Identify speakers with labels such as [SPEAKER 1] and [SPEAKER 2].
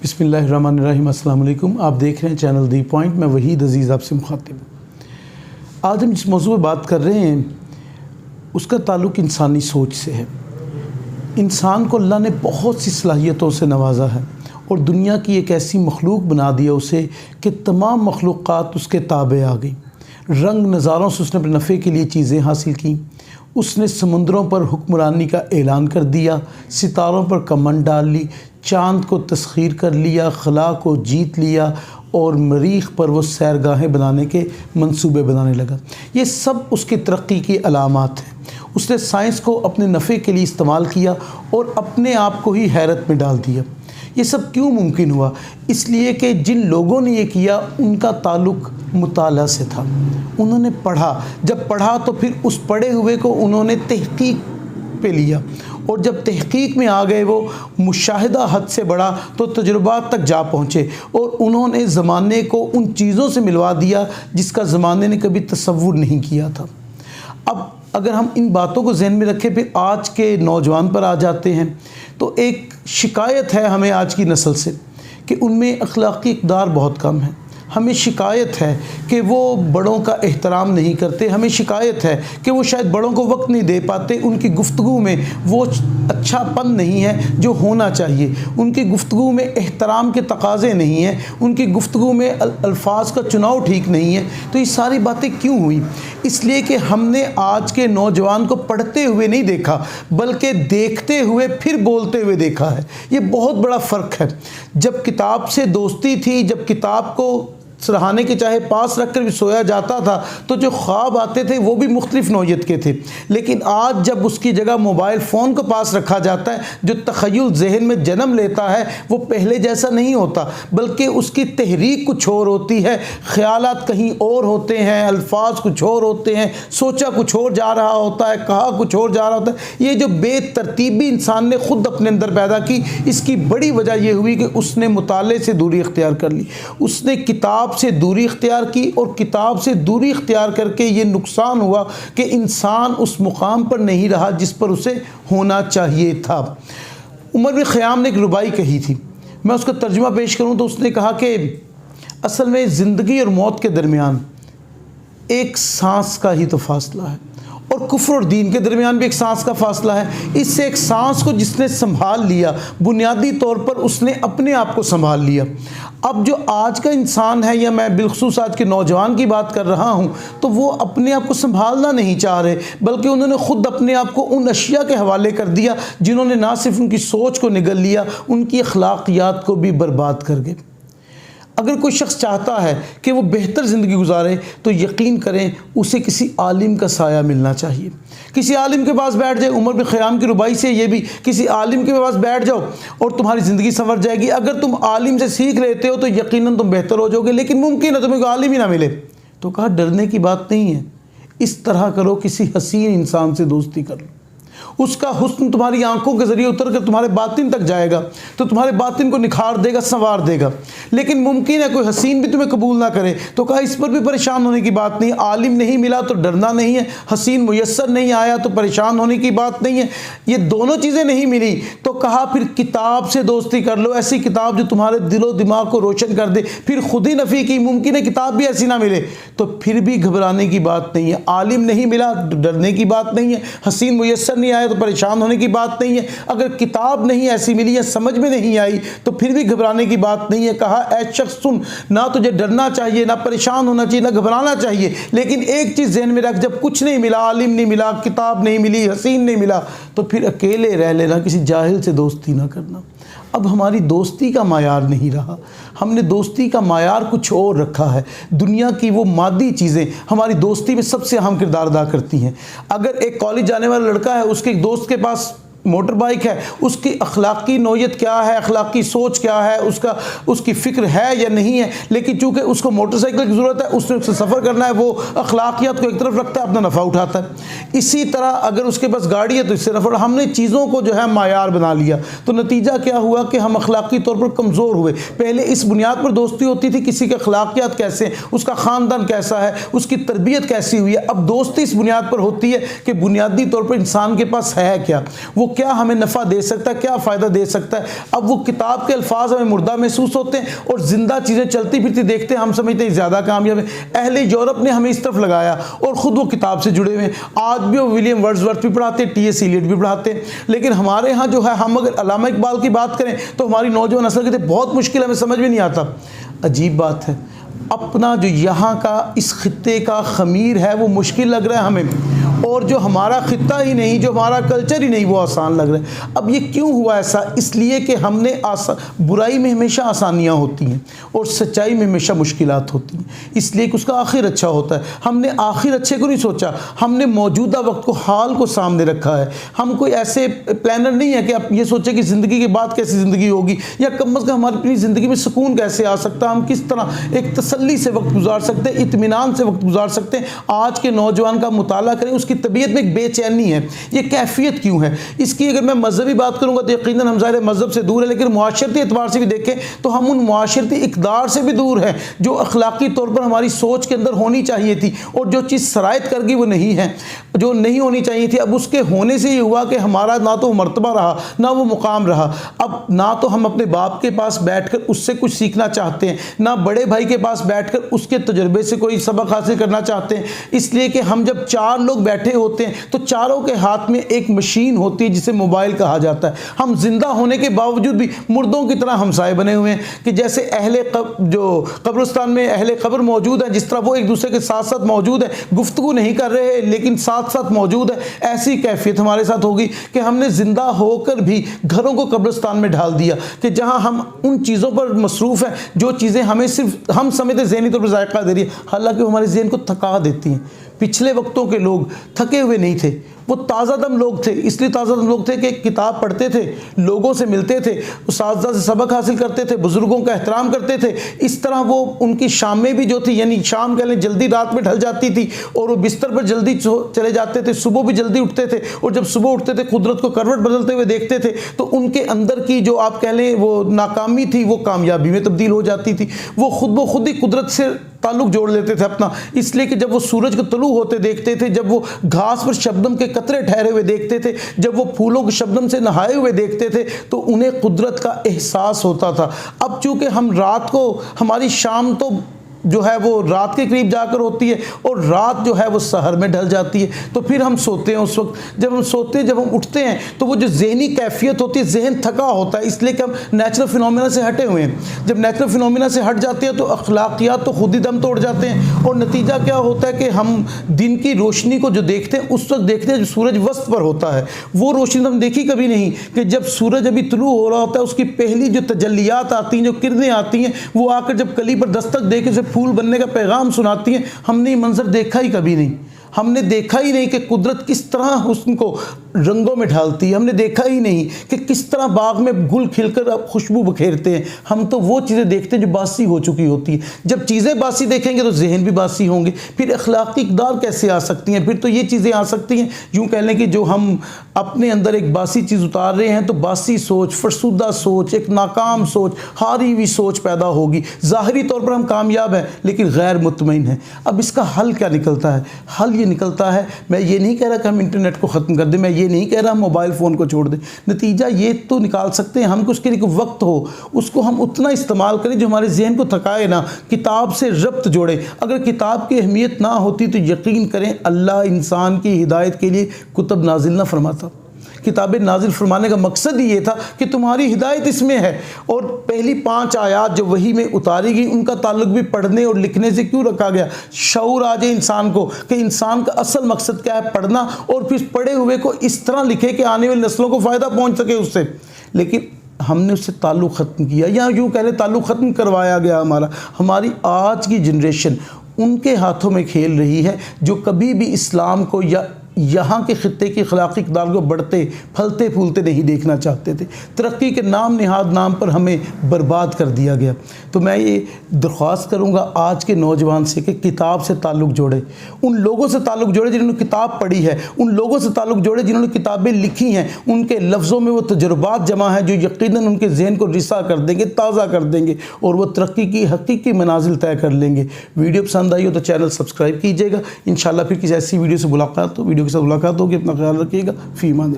[SPEAKER 1] بسم اللہ الرحمن الرحیم۔ السلام علیکم، آپ دیکھ رہے ہیں چینل دی پوائنٹ۔ میں وحید عزیز آپ سے مخاطب ہوں۔ آج ہم جس موضوع پہ بات کر رہے ہیں اس کا تعلق انسانی سوچ سے ہے۔ انسان کو اللہ نے بہت سی صلاحیتوں سے نوازا ہے اور دنیا کی ایک ایسی مخلوق بنا دیا اسے کہ تمام مخلوقات اس کے تابع آ گئی۔ رنگ نظاروں سے اس نے اپنے نفع کے لیے چیزیں حاصل کیں۔ اس نے سمندروں پر حکمرانی کا اعلان کر دیا، ستاروں پر کمند ڈال لی، چاند کو تسخیر کر لیا، خلا کو جیت لیا اور مریخ پر وہ سیرگاہیں بنانے کے منصوبے بنانے لگا۔ یہ سب اس کی ترقی کی علامات ہیں۔ اس نے سائنس کو اپنے نفع کے لیے استعمال کیا اور اپنے آپ کو ہی حیرت میں ڈال دیا۔ یہ سب کیوں ممکن ہوا؟ اس لیے کہ جن لوگوں نے یہ کیا ان کا تعلق مطالعہ سے تھا۔ انہوں نے پڑھا، جب پڑھا تو پھر اس پڑھے ہوئے کو انہوں نے تحقیق پہ لیا، اور جب تحقیق میں آ گئے وہ مشاہدہ حد سے بڑھا تو تجربات تک جا پہنچے، اور انہوں نے زمانے کو ان چیزوں سے ملوا دیا جس کا زمانے نے کبھی تصور نہیں کیا تھا۔ اب اگر ہم ان باتوں کو ذہن میں رکھیں پھر آج کے نوجوان پر آ جاتے ہیں تو ایک شکایت ہے ہمیں آج کی نسل سے کہ ان میں اخلاقی اقدار بہت کم ہے۔ ہمیں شکایت ہے کہ وہ بڑوں کا احترام نہیں کرتے، ہمیں شکایت ہے کہ وہ شاید بڑوں کو وقت نہیں دے پاتے، ان کی گفتگو میں وہ اچھا پن نہیں ہے جو ہونا چاہیے، ان کی گفتگو میں احترام کے تقاضے نہیں ہیں، ان کی گفتگو میں الفاظ کا چناؤ ٹھیک نہیں ہے۔ تو یہ ساری باتیں کیوں ہوئی؟ اس لیے کہ ہم نے آج کے نوجوان کو پڑھتے ہوئے نہیں دیکھا بلکہ دیکھتے ہوئے پھر بولتے ہوئے دیکھا ہے۔ یہ بہت بڑا فرق ہے۔ جب کتاب سے دوستی تھی، جب کتاب کو سرہانے کے چاہے پاس رکھ کر بھی سویا جاتا تھا تو جو خواب آتے تھے وہ بھی مختلف نوعیت کے تھے، لیکن آج جب اس کی جگہ موبائل فون کو پاس رکھا جاتا ہے، جو تخیل ذہن میں جنم لیتا ہے وہ پہلے جیسا نہیں ہوتا، بلکہ اس کی تحریک کچھ اور ہوتی ہے، خیالات کہیں اور ہوتے ہیں، الفاظ کچھ اور ہوتے ہیں، سوچا کچھ اور جا رہا ہوتا ہے، کہا کچھ اور جا رہا ہوتا ہے۔ یہ جو بے ترتیبی انسان نے خود اپنے اندر پیدا کی، اس کی بڑی وجہ یہ ہوئی کہ اس نے مطالعے سے دوری اختیار کر لی، اس نے کتاب سے دوری اختیار کی، اور کتاب سے دوری اختیار کر کے یہ نقصان ہوا کہ انسان اس مقام پر نہیں رہا جس پر اسے ہونا چاہیے تھا۔ عمر بن خیام نے ایک ربائی کہی تھی، میں اس کا ترجمہ پیش کروں تو اس نے کہا کہ اصل میں زندگی اور موت کے درمیان ایک سانس کا ہی تو فاصلہ ہے، اور کفر اور دین کے درمیان بھی ایک سانس کا فاصلہ ہے۔ اس سے ایک سانس کو جس نے سنبھال لیا، بنیادی طور پر اس نے اپنے آپ کو سنبھال لیا۔ اب جو آج کا انسان ہے، یا میں بالخصوص آج کے نوجوان کی بات کر رہا ہوں، تو وہ اپنے آپ کو سنبھالنا نہیں چاہ رہے بلکہ انہوں نے خود اپنے آپ کو ان اشیاء کے حوالے کر دیا جنہوں نے نہ صرف ان کی سوچ کو نگل لیا، ان کی اخلاقیات کو بھی برباد کر گئے۔ اگر کوئی شخص چاہتا ہے کہ وہ بہتر زندگی گزارے تو یقین کریں اسے کسی عالم کا سایہ ملنا چاہیے، کسی عالم کے پاس بیٹھ جائے۔ عمر بن خیام کی ربائی سے یہ بھی، کسی عالم کے پاس بیٹھ جاؤ اور تمہاری زندگی سنور جائے گی۔ اگر تم عالم سے سیکھ لیتے ہو تو یقیناً تم بہتر ہو جاؤ گے، لیکن ممکن ہے تمہیں کوئی عالم ہی نہ ملے۔ تو کہا ڈرنے کی بات نہیں ہے، اس طرح کرو، کسی حسین انسان سے دوستی کر لو، اس کا حسن تمہاری آنکھوں کے ذریعے اتر کر تمہارے باطن تک جائے گا تو تمہارے باطن کو نکھار دے گا، سنوار دے گا۔ لیکن ممکن ہے کوئی حسین بھی تمہیں قبول نہ کرے، تو کہا اس پر بھی پریشان ہونے کی بات نہیں، عالم نہیں ملا تو ڈرنا نہیں ہے، حسین میسر نہیں آیا تو پریشان ہونے کی بات نہیں ہے۔ یہ دونوں چیزیں نہیں ملی تو کہا پھر کتاب سے دوستی کر لو، ایسی کتاب جو تمہارے دل و دماغ کو روشن کر دے، پھر خود ہی نفی کی، ممکن ہے کتاب بھی ایسی نہ ملے تو پھر بھی گھبرانے کی بات نہیں ہے۔ عالم نہیں ملا ڈرنے کی بات نہیں ہے، حسین میسر نہیں آیا تو پریشان ہونے کی بات نہیں ہے، اگر کتاب نہیں ایسی ملی ہے، سمجھ میں نہیں آئی تو پھر بھی گھبرانے کی بات نہیں ہے۔ کہا اے شخص سن، نہ تجھے ڈرنا چاہیے، نہ پریشان ہونا چاہیے، نہ گھبرانا چاہیے، لیکن ایک چیز ذہن میں رکھ، جب کچھ نہیں ملا، عالم نہیں ملا، کتاب نہیں ملی، حسین نہیں ملا، تو پھر اکیلے رہ لینا، کسی جاہل سے دوستی نہ کرنا۔ اب ہماری دوستی کا معیار نہیں رہا، ہم نے دوستی کا معیار کچھ اور رکھا ہے۔ دنیا کی وہ مادی چیزیں ہماری دوستی میں سب سے اہم کردار ادا کرتی ہیں۔ اگر ایک کالج جانے والا لڑکا ہے، اس کے ایک دوست کے پاس موٹر بائک ہے، اس کی اخلاقی نوعیت کیا ہے، اخلاقی سوچ کیا ہے، اس کی فکر ہے یا نہیں ہے، لیکن چونکہ اس کو موٹر سائیکل کی ضرورت ہے، اس نے اس سے سفر کرنا ہے، وہ اخلاقیات کو ایک طرف رکھتا ہے، اپنا نفع اٹھاتا ہے۔ اسی طرح اگر اس کے پاس گاڑی ہے تو اس سے نفع، ہم نے چیزوں کو جو ہے معیار بنا لیا، تو نتیجہ کیا ہوا کہ ہم اخلاقی طور پر کمزور ہوئے۔ پہلے اس بنیاد پر دوستی ہوتی تھی کسی کے اخلاقیات کیسے ہیں، اس کا خاندان کیسا ہے، اس کی تربیت کیسی ہوئی ہے۔ اب دوستی اس بنیاد پر ہوتی ہے کہ بنیادی طور پر انسان کے پاس ہے کیا، وہ کیا ہمیں نفع دے سکتا ہے, کیا فائدہ دے سکتا ہے. اب وہ کتاب کے الفاظ ہمیں مردہ محسوس ہوتے ہیں اور زندہ چیزیں چلتی پھرتی دیکھتے ہیں, ہم سمجھتے ہیں زیادہ کامیاب ہے. اہل یورپ نے ہمیں اس طرف لگایا اور خود وہ کتاب سے جڑے ہوئے ہیں. آج بھی وہ ولیم ورڈزورتھ بھی پڑھاتے ہیں, ٹی ایس ایلیٹ بھی پڑھاتے ہیں. لیکن ہمارے ہاں جو ہے, ہم اگر علامہ اقبال کی بات کریں تو ہماری نوجوان نسل کہتے ہیں بہت مشکل ہے, ہمیں سمجھ میں نہیں آتا. عجیب بات ہے, اپنا جو یہاں کا اس خطے کا خمیر ہے وہ مشکل لگ رہا ہے ہمیں, اور جو ہمارا خطہ ہی نہیں, جو ہمارا کلچر ہی نہیں, وہ آسان لگ رہا ہے. اب یہ کیوں ہوا ایسا؟ اس لیے کہ ہم نے برائی میں ہمیشہ آسانیاں ہوتی ہیں اور سچائی میں ہمیشہ مشکلات ہوتی ہیں, اس لیے کہ اس کا آخر اچھا ہوتا ہے. ہم نے آخر اچھے کو نہیں سوچا, ہم نے موجودہ وقت کو, حال کو سامنے رکھا ہے. ہم کوئی ایسے پلانر نہیں ہے کہ آپ یہ سوچیں کہ زندگی کے بعد کیسی زندگی ہوگی, یا کم از کم ہماری اپنی زندگی میں سکون کیسے آ سکتا ہے, ہم کس طرح ایک تسلی سے وقت گزار سکتے ہیں, اطمینان سے وقت گزار سکتے ہیں. آج کے نوجوان کا مطالعہ کریں, اس کی طبیعت میں ایک بے چینی ہے. یہ کیفیت کیوں ہے اس کی؟ اگر میں مذہبی بات کروں گا تو یقیناً ہم ظاہر مذہب سے دور ہے, لیکن معاشرتی اعتبار سے بھی دیکھیں تو ہم ان معاشرتی اقدار سے بھی دور ہیں جو اخلاقی طور پر ہماری سوچ کے اندر ہونی چاہیے تھی, اور جو چیز شرائط کر گئی وہ نہیں ہے, جو نہیں ہونی چاہیے تھی. اب اس کے ہونے سے یہ ہوا کہ ہمارا نہ تو وہ مرتبہ رہا, نہ وہ مقام رہا. اب نہ تو ہم اپنے باپ کے پاس بیٹھ کر اس سے کچھ سیکھنا چاہتے ہیں, نہ بڑے بھائی کے پاس بیٹھ کر اس کے تجربے سے کوئی سبق حاصل کرنا چاہتے ہیں. اس لیے کہ ہم جب 4 لوگ بیٹھے ہوتے ہیں تو چاروں کے ہاتھ میں ایک مشین ہوتی ہے جسے موبائل کہا جاتا ہے. ہم زندہ ہونے کے باوجود بھی مردوں کی طرح ہمسائے بنے ہوئے ہیں, کہ جیسے جو قبرستان میں اہل قبر موجود ہیں, جس طرح وہ ایک دوسرے کے ساتھ ساتھ موجود ہیں, گفتگو نہیں کر رہے لیکن ساتھ ساتھ موجود ہے. ایسی کیفیت ہمارے ساتھ ہوگی کہ ہم نے زندہ ہو کر بھی گھروں کو قبرستان میں ڈال دیا, کہ جہاں ہم ان چیزوں پر مصروف ہیں جو چیزیں ہمیں صرف ہم سمجھتے ذہنی طور پر ذائقہ دے رہی ہے, حالانکہ وہ ہمارے ذہن کو تھکا دیتی ہیں. پچھلے وقتوں کے لوگ تھکے ہوئے نہیں تھے, وہ تازہ دم لوگ تھے. اس لیے تازہ دم لوگ تھے کہ کتاب پڑھتے تھے, لوگوں سے ملتے تھے, اساتذہ سے سبق حاصل کرتے تھے, بزرگوں کا احترام کرتے تھے. اس طرح وہ ان کی شامیں بھی جو تھی, یعنی شام کہہ لیں جلدی رات میں ڈھل جاتی تھی, اور وہ بستر پر جلدی چلے جاتے تھے, صبح بھی جلدی اٹھتے تھے, اور جب صبح اٹھتے تھے قدرت کو کروٹ بدلتے ہوئے دیکھتے تھے تو ان کے اندر کی جو آپ کہہ لیں وہ ناکامی تھی وہ کامیابی میں تبدیل ہو جاتی تھی. وہ خود ہی قدرت سے تعلق جوڑ لیتے تھے اپنا, اس لیے کہ جب وہ سورج کو طلوع ہوتے دیکھتے تھے, جب وہ گھاس پر شبنم کے قطرے ٹھہرے ہوئے دیکھتے تھے, جب وہ پھولوں کے شبنم سے نہائے ہوئے دیکھتے تھے, تو انہیں قدرت کا احساس ہوتا تھا. اب چونکہ ہم رات کو, ہماری شام تو جو ہے وہ رات کے قریب جا کر ہوتی ہے, اور رات جو ہے وہ سحر میں ڈھل جاتی ہے, تو پھر ہم سوتے ہیں. اس وقت جب ہم سوتے ہیں, جب ہم اٹھتے ہیں تو وہ جو ذہنی کیفیت ہوتی ہے, ذہن تھکا ہوتا ہے, اس لیے کہ ہم نیچرل فینومینا سے ہٹے ہوئے ہیں. جب نیچرل فینومینا سے ہٹ جاتے ہیں تو اخلاقیات تو خود ہی دم توڑ جاتے ہیں, اور نتیجہ کیا ہوتا ہے کہ ہم دن کی روشنی کو جو دیکھتے ہیں اس وقت دیکھتے ہیں جو سورج وسط پر ہوتا ہے. وہ روشنی ہم دیکھی کبھی نہیں کہ جب سورج ابھی طلوع ہو رہا ہوتا ہے, اس کی پہلی جو تجلیات آتی ہیں, جو کرنیں آتی ہیں, وہ آ کر جب کلی پر دستک دے کے اسے پھول بننے کا پیغام سناتی ہیں. ہم نے یہ منظر دیکھا ہی کبھی نہیں, ہم نے دیکھا ہی نہیں کہ قدرت کس طرح حسن کو رنگوں میں ڈھالتی ہے, ہم نے دیکھا ہی نہیں کہ کس طرح باغ میں گل کھل کر خوشبو بکھیرتے ہیں. ہم تو وہ چیزیں دیکھتے ہیں جو باسی ہو چکی ہوتی ہیں. جب چیزیں باسی دیکھیں گے تو ذہن بھی باسی ہوں گے, پھر اخلاقی اقدار کیسے آ سکتی ہیں؟ پھر تو یہ چیزیں آ سکتی ہیں, یوں کہہ لیں کہ جو ہم اپنے اندر ایک باسی چیز اتار رہے ہیں تو باسی سوچ, فرسودہ سوچ, ایک ناکام سوچ, ہاری ہوئی سوچ پیدا ہوگی. ظاہری طور پر ہم کامیاب ہیں لیکن غیر مطمئن ہیں. اب اس کا حل کیا نکلتا ہے؟ حل یہ نکلتا ہے, میں یہ نہیں کہہ رہا کہ ہم انٹرنیٹ کو ختم کر دیں, میں یہ نہیں کہہ رہا ہم موبائل فون کو چھوڑ دیں. نتیجہ یہ تو نکال سکتے ہیں ہم کہ اس کے لیے وقت ہو, اس کو ہم اتنا استعمال کریں جو ہمارے ذہن کو تھکائے نہ, کتاب سے ربط جوڑے. اگر کتاب کی اہمیت نہ ہوتی تو یقین کریں اللہ انسان کی ہدایت کے لیے کتب نازل نہ فرماتا. کتابیں نازل فرمانے کا مقصد ہی یہ تھا کہ تمہاری ہدایت اس میں ہے. اور پہلی 5 آیات جو وحی میں اتاری گئی ان کا تعلق بھی پڑھنے اور لکھنے سے کیوں رکھا گیا؟ شعور آ جائے انسان کو کہ انسان کا اصل مقصد کیا ہے, پڑھنا, اور پھر پڑھے ہوئے کو اس طرح لکھے کہ آنے والی نسلوں کو فائدہ پہنچ سکے اس سے. لیکن ہم نے اس سے تعلق ختم کیا, یا یوں کہہ لیں تعلق ختم کروایا گیا ہمارا. ہماری آج کی جنریشن ان کے ہاتھوں میں کھیل رہی ہے جو کبھی بھی اسلام کو یا یہاں کے خطے کی اخلاقی اقدار کو بڑھتے پھلتے پھولتے نہیں دیکھنا چاہتے تھے. ترقی کے نام نہاد نام پر ہمیں برباد کر دیا گیا. تو میں یہ درخواست کروں گا آج کے نوجوان سے کہ کتاب سے تعلق جوڑے, ان لوگوں سے تعلق جوڑے جنہوں نے کتاب پڑھی ہے, ان لوگوں سے تعلق جوڑے جنہوں نے کتابیں لکھی ہیں. ان کے لفظوں میں وہ تجربات جمع ہیں جو یقیناً ان کے ذہن کو رسا کر دیں گے, تازہ کر دیں گے, اور وہ ترقی کی حقیقی منازل طے کر لیں گے. ویڈیو پسند آئی ہو تو چینل سبسکرائب کیجیے گا. انشاءاللہ پھر کسی ایسی ویڈیو سے ملاقات ہو, ویڈیو کے ساتھ ملاقات ہوگی. اپنا خیال رکھیے گا. فی امان اللہ.